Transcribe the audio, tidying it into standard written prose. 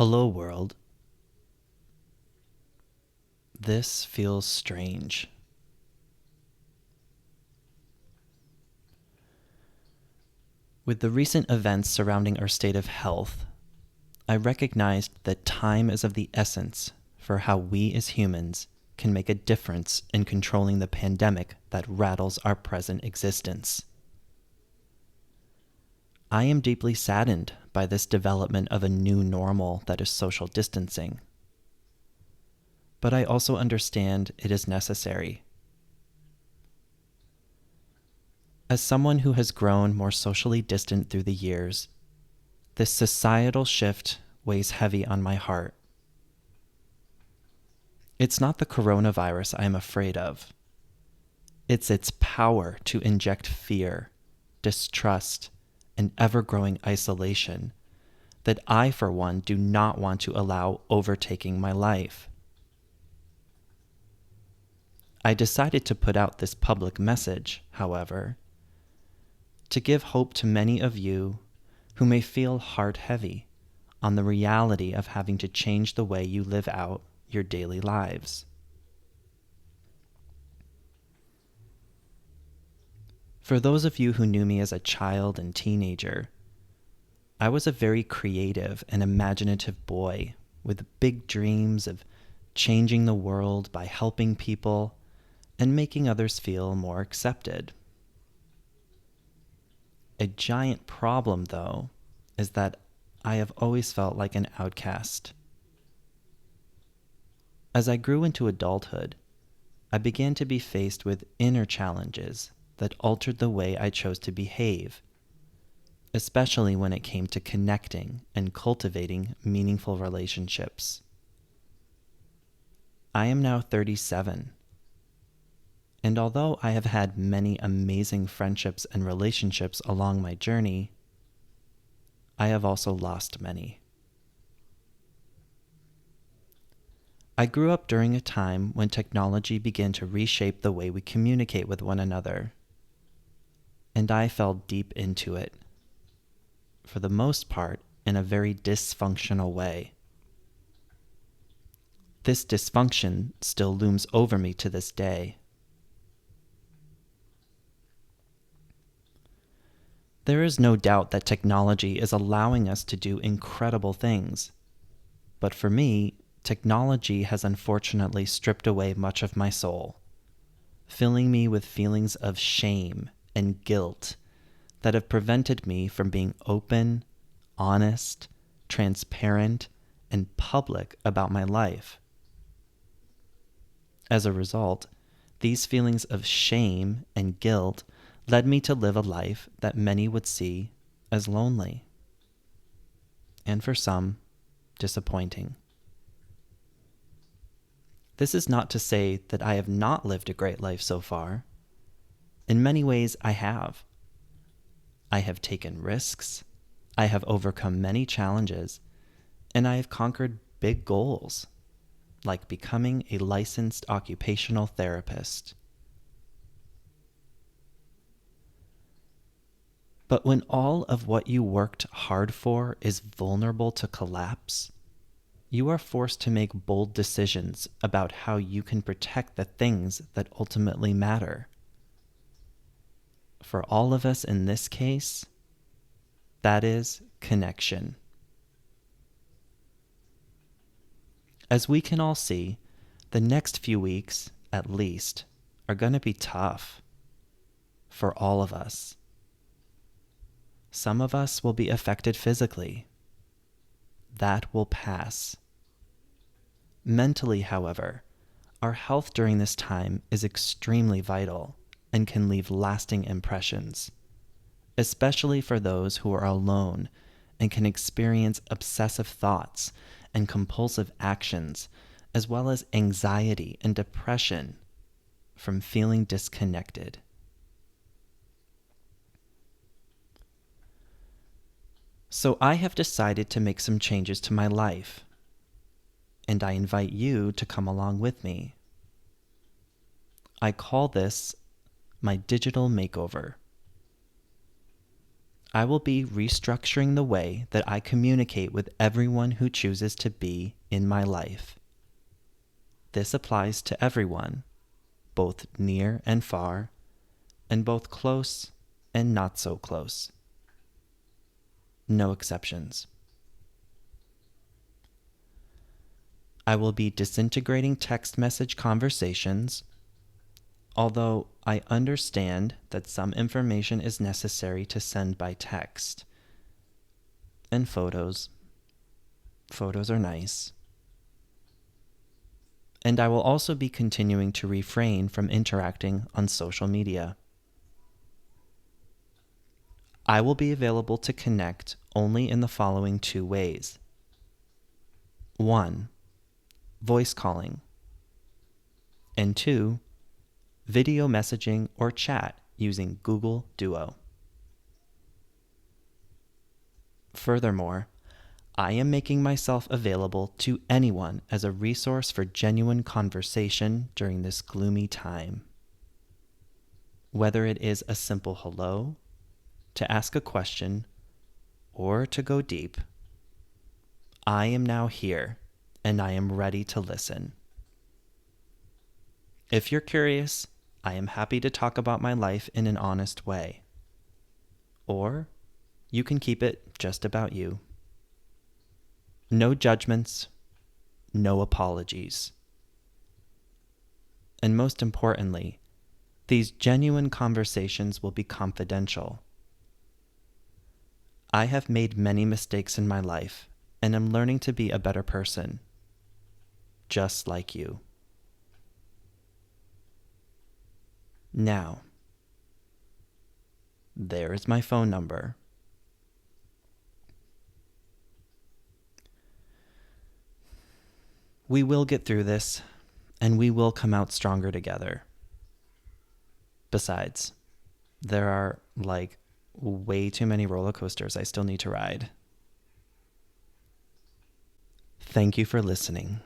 Hello, world. This feels strange. With the recent events surrounding our state of health, I recognized that time is of the essence for how we as humans can make a difference in controlling the pandemic that rattles our present existence. I am deeply saddened by this development of a new normal that is social distancing. But I also understand it is necessary. As someone who has grown more socially distant through the years, this societal shift weighs heavy on my heart. It's not the coronavirus I am afraid of. It's its power to inject fear, distrust, and ever-growing isolation that I, for one, do not want to allow overtaking my life. I decided to put out this public message, however, to give hope to many of you who may feel heart heavy on the reality of having to change the way you live out your daily lives. For those of you who knew me as a child and teenager, I was a very creative and imaginative boy with big dreams of changing the world by helping people and making others feel more accepted. A giant problem, though, is that I have always felt like an outcast. As I grew into adulthood, I began to be faced with inner challenges that altered the way I chose to behave, especially when it came to connecting and cultivating meaningful relationships. I am now 37, and although I have had many amazing friendships and relationships along my journey, I have also lost many. I grew up during a time when technology began to reshape the way we communicate with one another, and I fell deep into it, for the most part in a very dysfunctional way. This dysfunction still looms over me to this day. There is no doubt that technology is allowing us to do incredible things, but for me, technology has unfortunately stripped away much of my soul, filling me with feelings of shame and guilt that have prevented me from being open, honest, transparent, and public about my life. As a result, these feelings of shame and guilt led me to live a life that many would see as lonely, and for some, disappointing. This is not to say that I have not lived a great life so far. In many ways, I have. I have taken risks, I have overcome many challenges, and I have conquered big goals, like becoming a licensed occupational therapist. But when all of what you worked hard for is vulnerable to collapse, you are forced to make bold decisions about how you can protect the things that ultimately matter. For all of us in this case, that is connection. As we can all see, the next few weeks, at least, are going to be tough for all of us. Some of us will be affected physically. That will pass. Mentally, however, our health during this time is extremely vital and can leave lasting impressions, especially for those who are alone and can experience obsessive thoughts and compulsive actions, as well as anxiety and depression from feeling disconnected. So I have decided to make some changes to my life, and I invite you to come along with me. I call this my digital makeover. I will be restructuring the way that I communicate with everyone who chooses to be in my life. This applies to everyone, both near and far, and both close and not so close. No exceptions. I will be disintegrating text message conversations, although I understand that some information is necessary to send by text. And photos. Photos are nice. And I will also be continuing to refrain from interacting on social media. I will be available to connect only in the following 2 ways. 1. Voice calling. And 2. Video messaging or chat using Google Duo. Furthermore, I am making myself available to anyone as a resource for genuine conversation during this gloomy time. Whether it is a simple hello, to ask a question, or to go deep, I am now here and I am ready to listen. If you're curious, I am happy to talk about my life in an honest way. Or you can keep it just about you. No judgments, no apologies. And most importantly, these genuine conversations will be confidential. I have made many mistakes in my life and am learning to be a better person, just like you. Now, there is my phone number. We will get through this, and we will come out stronger together. Besides, there are, way too many roller coasters I still need to ride. Thank you for listening.